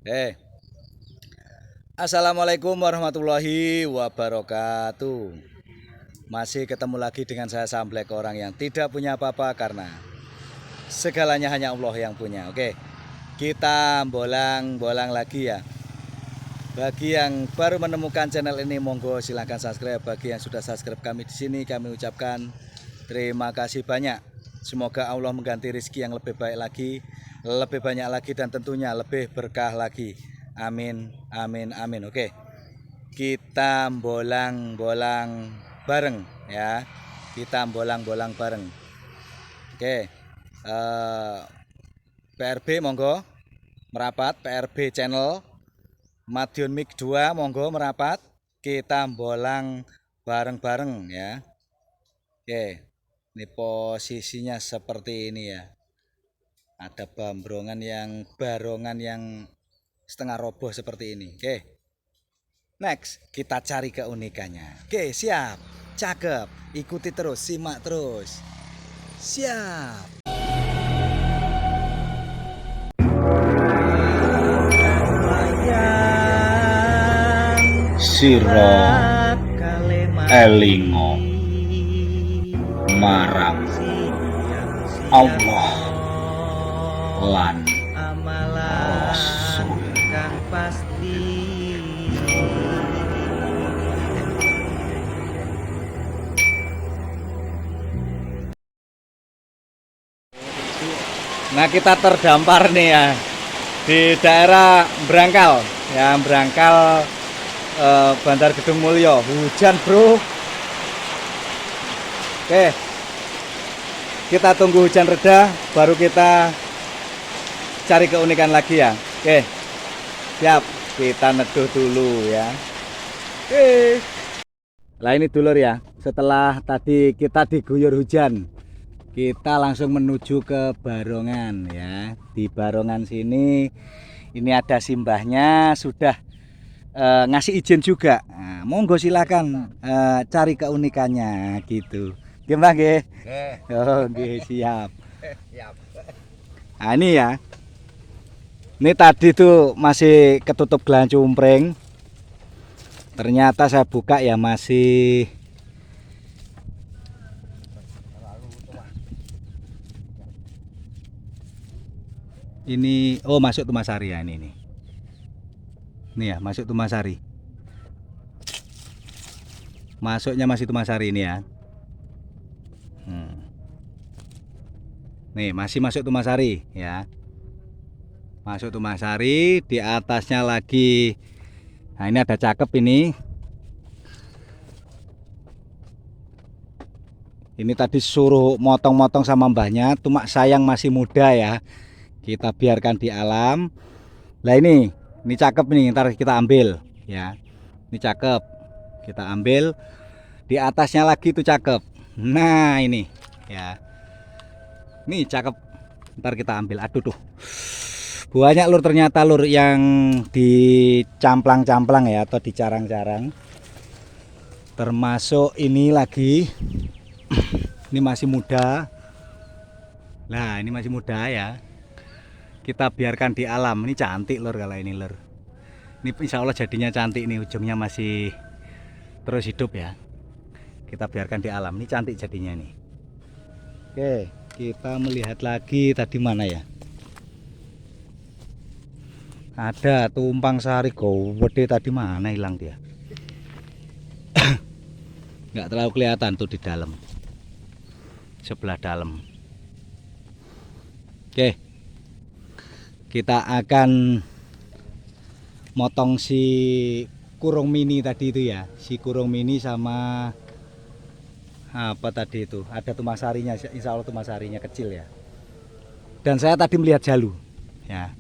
Eh, Assalamualaikum warahmatullahi wabarakatuh. Masih ketemu lagi dengan saya Samblek, orang yang tidak punya apa-apa karena segalanya hanya Allah yang punya. Oke, kita bolang-bolang lagi ya. Bagi yang baru menemukan channel ini, monggo silahkan subscribe. Bagi yang sudah subscribe kami di sini, kami ucapkan terima kasih banyak. Semoga Allah mengganti rezeki yang lebih baik lagi, lebih banyak lagi, dan tentunya lebih berkah lagi. Amin, amin, amin. Oke, kita bolang-bolang bareng ya. Kita bolang-bolang bareng. Oke, PRB monggo merapat. PRB channel Madiun Mik 2 monggo merapat. Kita bolang bareng-bareng ya. Oke, ini posisinya seperti ini ya. Ada barongan yang setengah roboh seperti ini. Oke, next kita cari keunikannya. Oke, siap, cakep, ikuti terus, simak terus. Siap. Siro elingo marang Allah lan Rasul. Nah, kita terdampar nih ya di daerah Brangkal ya, Brangkal, Bandar Gedung Mulyo. Hujan bro. Oke, kita tunggu hujan reda baru kita cari keunikan lagi ya. Oke, siap, kita neduh dulu ya. Oke, lah ini dulur ya, setelah tadi kita diguyur hujan, kita langsung menuju ke Barongan ya. Di Barongan sini ini ada simbahnya sudah ngasih izin juga. Nah, monggo silakan cari keunikannya gitu. Gimana nggih? Oh, nggih, siap. Nah, ini ya. Ini tadi tuh masih ketutup gelang cumpreng. Ternyata saya buka ya masih ini. Oh, masuk Tumasari ya ini. Nih ya, masuk Tumasari. Masuknya masih Tumasari ini ya. Nih, masih masuk Tumasari ya. Masuk Tumasari, di atasnya lagi. Nah, ini ada cakep ini. Ini tadi suruh motong-motong sama mbahnya, cuma sayang masih muda ya. Kita biarkan di alam. Lah ini cakep nih, ntar kita ambil ya. Ini cakep, kita ambil. Di atasnya lagi tuh cakep. Nah ini ya, ini cakep, ntar kita ambil. Aduh tuh, banyak lur, ternyata lur yang dicamplang-camplang ya, atau dicarang-carang. Termasuk ini lagi. Ini masih muda. Nah ini masih muda ya, kita biarkan di alam. Ini cantik lur kalau ini lur. Ini insya Allah jadinya cantik nih, ujungnya masih terus hidup ya. Kita biarkan di alam, ini cantik jadinya nih. Oke, kita melihat lagi tadi mana ya. Ada tumpang sari gede tadi, mana hilang dia. Nggak terlalu kelihatan tuh di dalam, sebelah dalam. Oke, kita akan motong si kurung mini tadi itu ya, si kurung mini sama apa tadi itu, ada tumasarinya, insya Allah tumasarinya kecil ya. Dan saya tadi melihat jalu ya,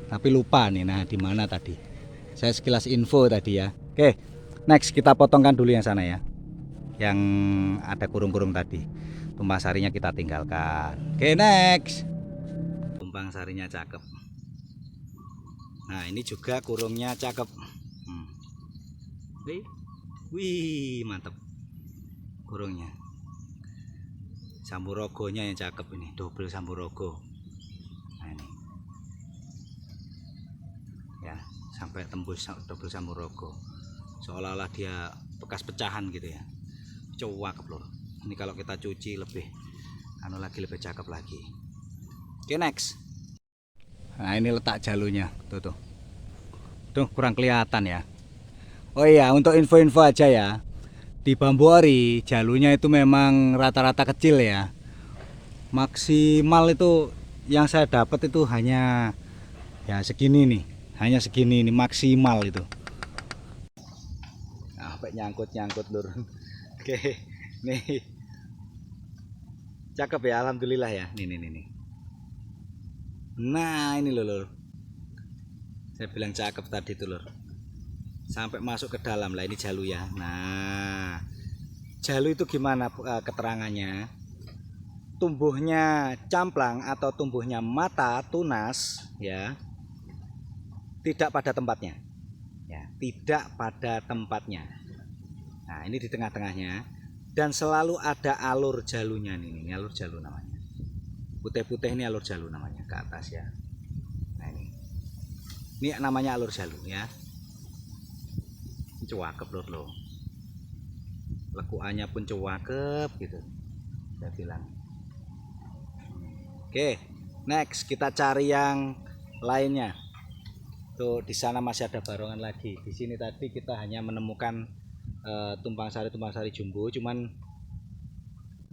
tapi lupa nih. Nah di mana tadi, saya sekilas info tadi ya. Oke, next kita potongkan dulu yang sana ya, yang ada kurung-kurung tadi. Tumpang sarinya kita tinggalkan. Oke, next. Tumpang sarinya cakep. Nah ini juga kurungnya cakep. Wih, mantap kurungnya. Samburogonya yang cakep ini, double samburogo. Nah ini ya, sampai tembus Samorogo, seolah-olah dia bekas pecahan gitu ya. Cakep lur. Ini kalau kita cuci lebih lebih cakep lagi. Oke, next. Nah, ini letak jalurnya tuh. Tuh kurang kelihatan ya. Oh iya, untuk info-info aja ya. Di Bambuari jalurnya itu memang rata-rata kecil ya. Maksimal itu yang saya dapat itu hanya ya segini nih. Hanya segini nih maksimal itu. Nah, sampai nyangkut lur. Oke, nih. Cakep ya, alhamdulillah ya. Nih. Nah, ini lur. Saya bilang cakep tadi tuh lur. Sampai masuk ke dalam lah, ini jalu ya. Nah, jalu itu gimana keterangannya? Tumbuhnya camplang atau tumbuhnya mata tunas ya, tidak pada tempatnya ya, tidak pada tempatnya. Nah, ini di tengah-tengahnya dan selalu ada alur jalunya nih, ini alur jalu namanya. Putih-putih ini alur jalu namanya ke atas ya. Nah, ini namanya alur jalu ya. Cakep lur loh. Lekuannya pun cakep gitu. Saya bilang. Oke, next kita cari yang lainnya. Tuh di sana masih ada barongan lagi. Di sini tadi kita hanya menemukan tumpang sari jumbo, cuman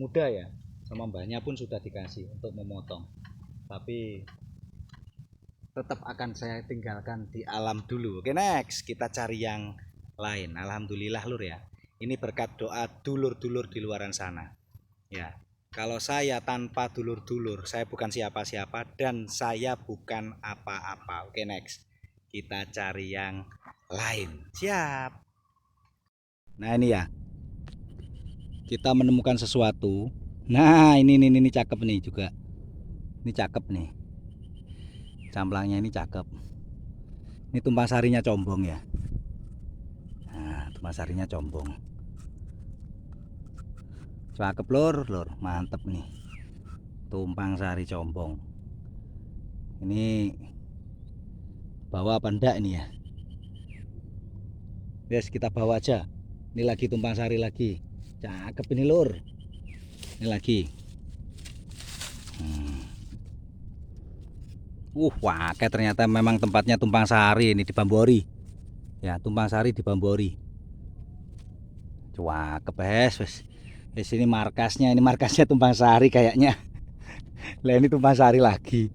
muda ya. Sama mbahnya pun sudah dikasih untuk memotong. Tapi tetap akan saya tinggalkan di alam dulu. Oke, next kita cari yang lain. Alhamdulillah lur ya. Ini berkat doa dulur-dulur di luaran sana. Ya. Kalau saya tanpa dulur-dulur, saya bukan siapa-siapa dan saya bukan apa-apa. Oke, next. Kita cari yang lain. Siap. Nah, ini ya. Kita menemukan sesuatu. Nah, ini cakep nih juga. Ini cakep nih. Camplangnya ini cakep. Ini tumpang sarinya combong ya. Nah, tumpang sarinya combong. Cakep lur, mantep nih. Tumpang sari combong. Ini bawa apa enggak ini ya? Yes, kita bawa aja. Ini lagi tumpang sari lagi. Cakep ini lur. Ini lagi. Wah, kayak ternyata memang tempatnya tumpang sari ini di Bambuari. Ya, tumpang sari di Bambuari. Cakep wes. Di sini markasnya tumpang sari kayaknya. Lah ini tumpang sari lagi.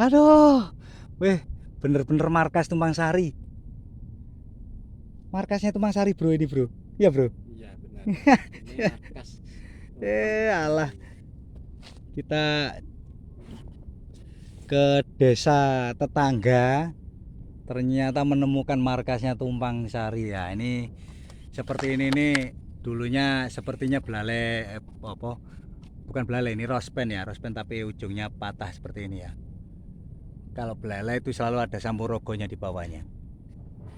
Aduh. Weh, bener-bener markas tumpang sari. Markasnya tumpang sari bro ini bro. Iya bro. Iya benar. Ini markas. Alah. Kita ke desa tetangga ternyata menemukan markasnya tumpang sari ya. Ini seperti ini nih. Dulunya sepertinya belalai bukan belalai, ini rospen ya, rospen tapi ujungnya patah seperti ini ya. Kalau belalai itu selalu ada sampuragonya di bawahnya.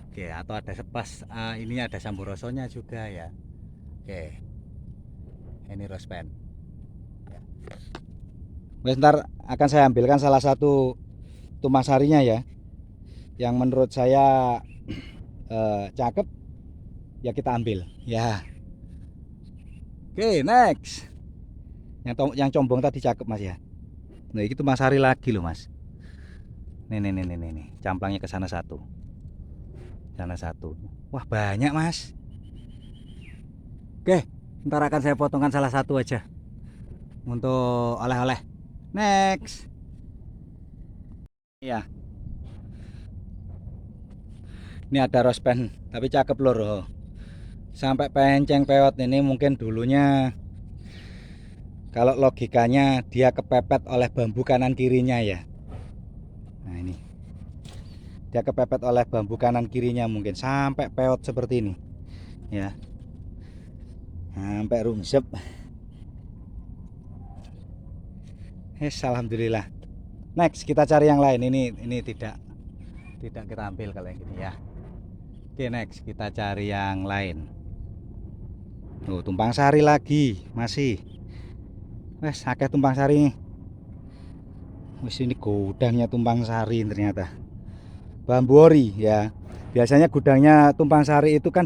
Oke, atau ada sepas ini ada sampurasonya juga ya. Oke. Ini rospen. Ntar akan saya ambilkan salah satu tumpang sarinya ya. Yang menurut saya cakep ya kita ambil ya. Oke, next. Yang combong tadi cakep mas ya. Nah, itu tumpang sari lagi loh mas. Nih. Camplangnya ke sana satu. Sana satu. Wah, banyak mas. Oke, ntar akan saya potongkan salah satu aja untuk oleh-oleh. Next. Iya. Ini ada rospen, tapi cakep lor. Sampai penceng peot ini mungkin dulunya kalau logikanya dia kepepet oleh bambu kanan kirinya ya. Nah ini dia kepepet oleh bambu kanan kirinya mungkin sampai peot seperti ini ya, sampai rungsep. Alhamdulillah. Next kita cari yang lain. Ini tidak kita ambil kalau yang gini ya. Oke, next kita cari yang lain. Tuh, tumpang sari lagi masih. Wes akeh tumpang sari. Wes ini gudangnya tumpang sari ternyata. bambu ori ya. Biasanya gudangnya tumpang sari itu kan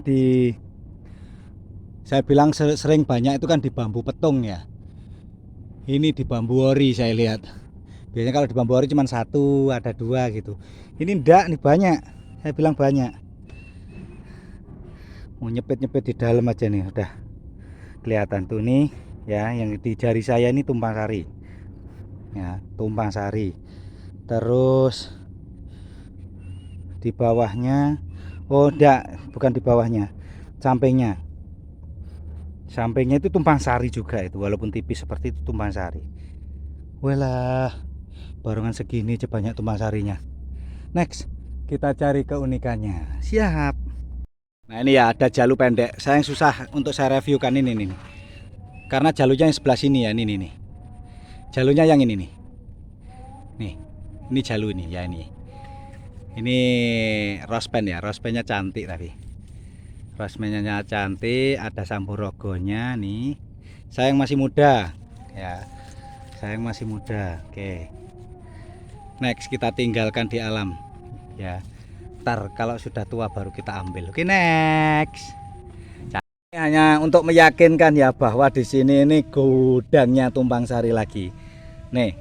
saya bilang sering banyak itu kan di bambu petung ya. Ini di bambu ori saya lihat. Biasanya kalau di bambu ori cuma satu, ada dua gitu. Ini enggak, nih banyak. Saya bilang banyak. Mau nyepit-nyepit di dalam aja nih, udah kelihatan tuh nih ya. Yang di jari saya ini tumpang sari. Ya, tumpang sari. Terus di bawahnya, oh enggak, bukan di bawahnya, sampingnya itu tumpang sari juga itu, walaupun tipis seperti itu tumpang sari. Walah, barongan segini banyak tumpang sarinya. Next, kita cari keunikannya. Siap. Nah ini ya, ada jalur pendek. Saya yang susah untuk saya reviewkan ini nih, karena jalurnya yang sebelah sini ya, ini nih. Jalurnya yang ini nih. Nih, ini jalur ini ya ini. Ini rospen ya, rospennya cantik tapi. Rospennya cantik, ada sampuragonya nih. Saya yang masih muda ya. Saya yang masih muda. Oke. Next kita tinggalkan di alam ya. Ntar kalau sudah tua baru kita ambil. Oke, next. Ini hanya untuk meyakinkan ya bahwa di sini ini gudangnya tumpang sari lagi. Nih,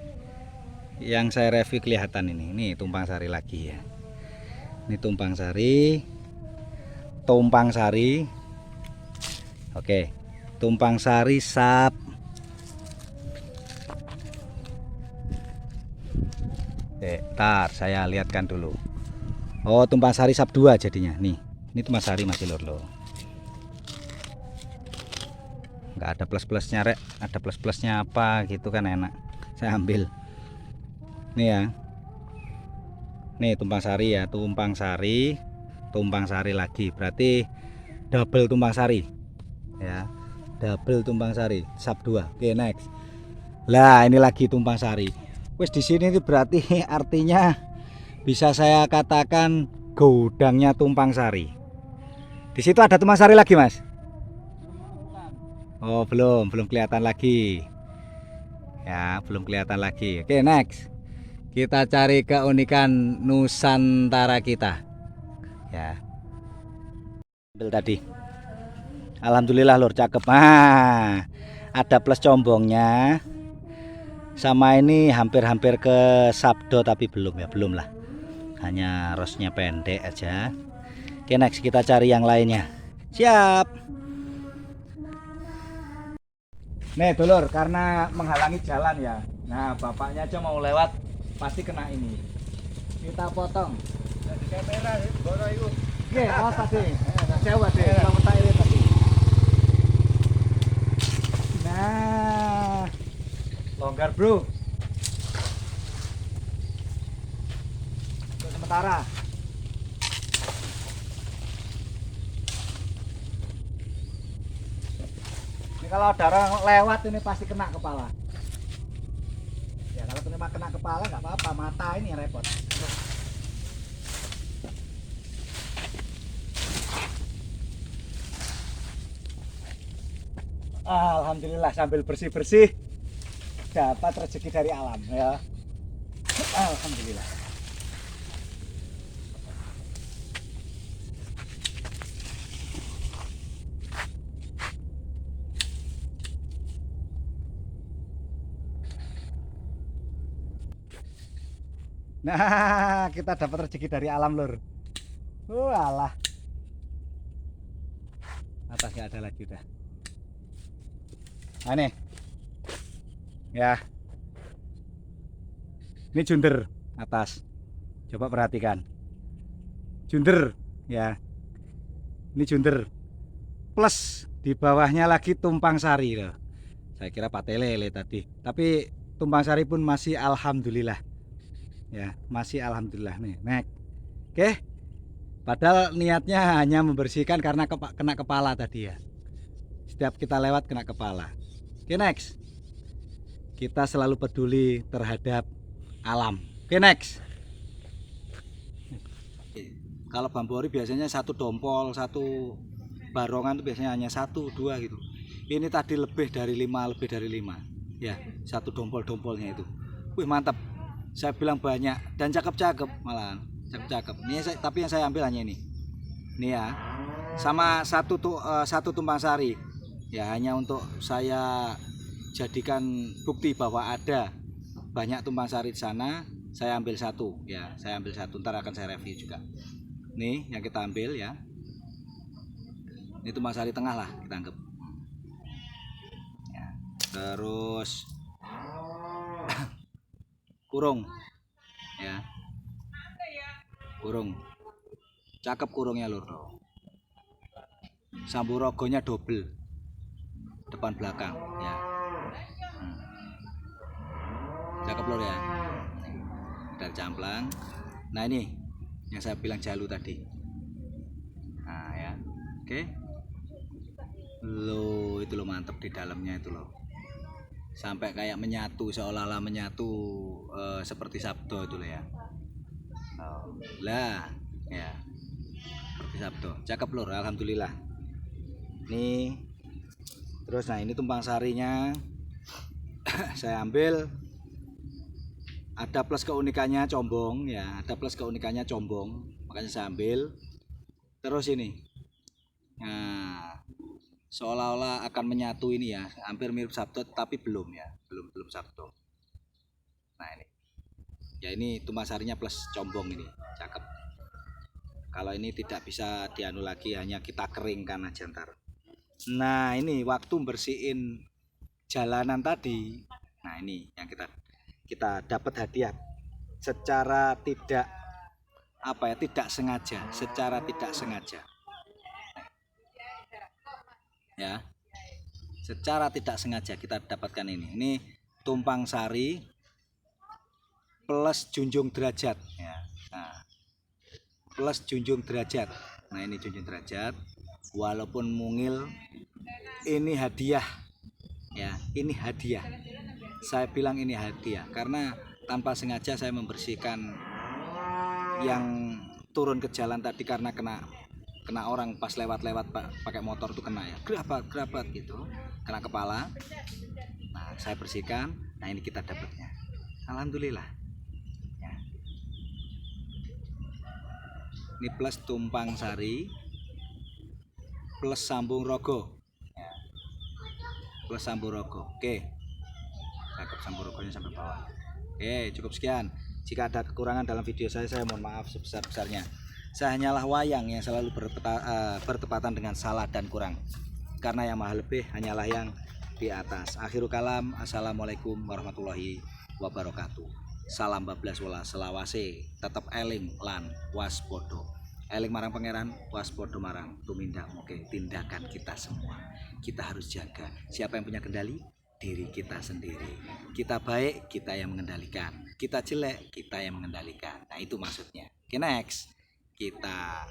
yang saya review kelihatan ini. Nih tumpang sari lagi ya. Ini tumpang sari. Oke, tumpang sari sap. Ntar saya lihatkan dulu. Oh, tumpang sari sap 2 jadinya. Nih, ini tumpang sari masih lor. Nggak ada plus-plusnya rek. Ada plus-plusnya apa gitu kan enak. Saya ambil. Nih ya. Nih tumpang sari ya, tumpang sari lagi, berarti double tumpang sari ya, double tumpang sari sub 2. Oke, next. Lah ini lagi tumpang sari. Wes di sini itu berarti artinya bisa saya katakan gudangnya tumpang sari. Di situ ada tumpang sari lagi mas? Oh belum kelihatan lagi ya, belum kelihatan lagi. Oke, next. Kita cari keunikan Nusantara kita ya. Ambil tadi. Alhamdulillah lur, cakep. Ada plus combongnya. Sama ini hampir ke sabdo tapi belum lah. Hanya rosnya pendek aja. Oke, next kita cari yang lainnya. Siap. Nih dulur, karena menghalangi jalan ya. Nah, bapaknya aja mau lewat pasti kena ini. Kita potong. Jadi kamera bono iku. Nggih, awas tadi. Jauh tadi. Selamat ini tadi. Nah. Longgar, Bro. Untuk sementara. Ini kalau ada orang lewat ini pasti kena kepala. Ya kalau kena kepala nggak apa-apa, mata ini yang repot. Alhamdulillah sambil bersih-bersih dapat rezeki dari alam ya. Alhamdulillah. Nah, kita dapat rezeki dari alam lur. Walah. Atas nggak ada lagi udah. Nah, nih. Ya. Ini junder atas. Coba perhatikan. Junder ya. Ini junder. Plus di bawahnya lagi tumpang sari loh. Saya kira patelele tadi. Tapi tumpang sari pun masih alhamdulillah. Ya, masih alhamdulillah nih. Nek. Oke. Padahal niatnya hanya membersihkan karena kena kepala tadi ya. Setiap kita lewat kena kepala. Oke, next. Kita selalu peduli terhadap alam. Oke, next. Kalau bambu ori biasanya satu dompol, satu barongan itu biasanya hanya 1, 2 gitu. Ini tadi lebih dari 5. Ya, satu dompol-dompolnya itu. Wih, mantap. Saya bilang banyak dan cakep-cakep malahan. Cakep. Tapi yang saya ambil hanya ini. Nih ya. Sama satu tumpang sari. Ya hanya untuk saya jadikan bukti bahwa ada banyak tumpang sari di sana. Saya ambil satu ya. Saya ambil satu. Ntar akan saya review juga. Nih yang kita ambil ya. Ini tumpang sari tengah lah kita anggap. Ya. Terus kurung ya. Kurung. Cakep kurungnya lur. Samburagonya double. Depan belakang ya. Cakep lur ya. Dari camplang. Nah ini yang saya bilang jalu tadi. Nah ya. Oke. Loh itu lo mantep di dalamnya itu loh. Sampai kayak menyatu, seolah-olah menyatu seperti sabdo itu loh ya. Lah ya. Seperti sabdo. Cakep lur, alhamdulillah. Nih. Terus nah ini tumpang sarinya saya ambil. Ada plus keunikannya combong ya, ada plus keunikannya combong, makanya saya ambil. Terus ini, nah seolah-olah akan menyatu ini ya, hampir mirip sabdo tapi belum ya, belum sabdo. Nah ini, ya ini tumpang sarinya plus combong ini, cakep. Kalau ini tidak bisa dianu lagi, hanya kita keringkan aja ntar. Nah ini waktu bersihin jalanan tadi, nah ini yang kita dapat hadiah secara tidak sengaja, secara tidak sengaja ya, secara tidak sengaja kita dapatkan ini tumpang sari plus junjung derajat ya. Nah, plus junjung derajat. Nah ini junjung derajat, walaupun mungil ini hadiah ya, ini hadiah. Saya bilang ini hadiah karena tanpa sengaja saya membersihkan yang turun ke jalan tadi karena kena orang pas lewat pakai motor tuh kena ya, gerabat gitu, kena kepala. Nah saya bersihkan. Nah ini kita dapatnya, alhamdulillah ya. Ini plus tumpang sari plus sambung rogo ya. Plus sambung rogo. Oke, cakep samburagonya sampai bawah. Oke, cukup sekian. Jika ada kekurangan dalam video saya mohon maaf sebesar-besarnya. Saya hanyalah wayang yang selalu bertepatan dengan salah dan kurang. Karena yang maha lebih hanyalah yang di atas. Akhirul kalam, assalamualaikum warahmatullahi wabarakatuh. Salam bablas wala selawase, tetap eling lan waspodo. Eling marang pangeran, waspodo marang tumindak. Oke, tindakan kita semua kita harus jaga. Siapa yang punya kendali? Diri kita sendiri. Kita baik, kita yang mengendalikan. Kita jelek, kita yang mengendalikan. Nah itu maksudnya. Oke, next kita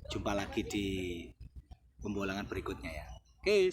jumpa lagi di pembolangan berikutnya ya. Oke.